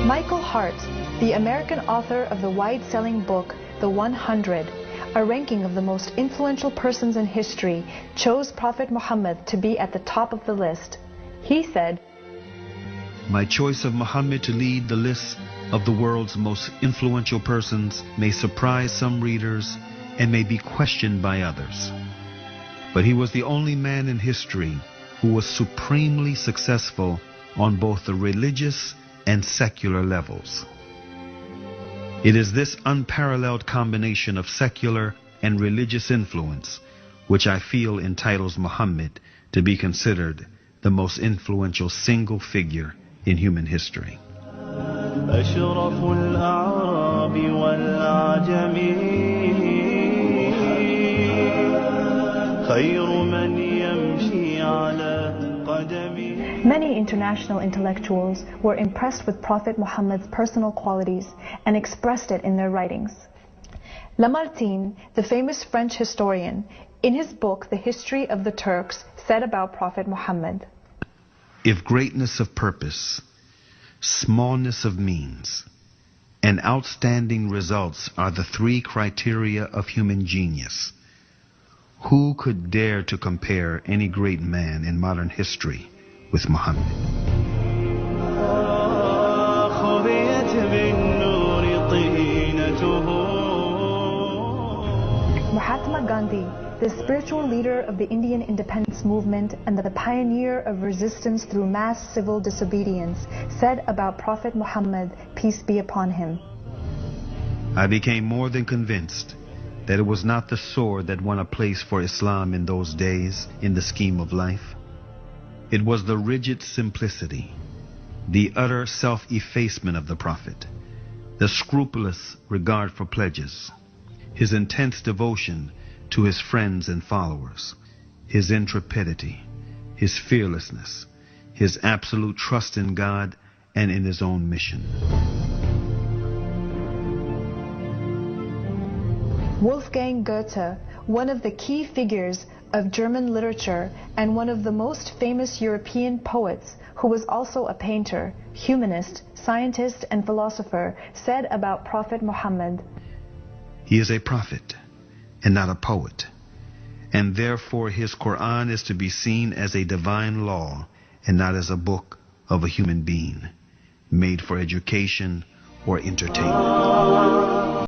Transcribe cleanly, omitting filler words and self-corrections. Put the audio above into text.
Michael Hart, the American author of the wide-selling book, The 100, a ranking of the most influential persons in history, chose Prophet Muhammad to be at the top of the list. He said, "My choice of Muhammad to lead the list of the world's most influential persons may surprise some readers and may be questioned by others. But he was the only man in history who was supremely successful on both the religious and secular levels. It is this unparalleled combination of secular and religious influence which I feel entitles Muhammad to be considered the most influential single figure in human history." أشرف الأعراب والعجم خير من يمشي على قدمه. Many international intellectuals were impressed with Prophet Muhammad's personal qualities and expressed it in their writings. Lamartine, the famous French historian, in his book The History of the Turks, said about Prophet Muhammad, "If greatness of purpose, smallness of means, and outstanding results are the three criteria of human genius, who could dare to compare any great man in modern history with Muhammad?" Mahatma Gandhi, the spiritual leader of the Indian independence movement and the pioneer of resistance through mass civil disobedience, said about Prophet Muhammad, peace be upon him, "I became more than convinced that it was not the sword that won a place for Islam in those days in the scheme of life. It was the rigid simplicity, the utter self-effacement of the Prophet, the scrupulous regard for pledges, his intense devotion to his friends and followers, his intrepidity, his fearlessness, his absolute trust in God and in his own mission." Wolfgang Goethe, one of the key figures of German literature and one of the most famous European poets, who was also a painter, humanist, scientist, and philosopher, said about Prophet Muhammad, "He is a prophet and not a poet, and therefore his Quran is to be seen as a divine law and not as a book of a human being, made for education or entertainment."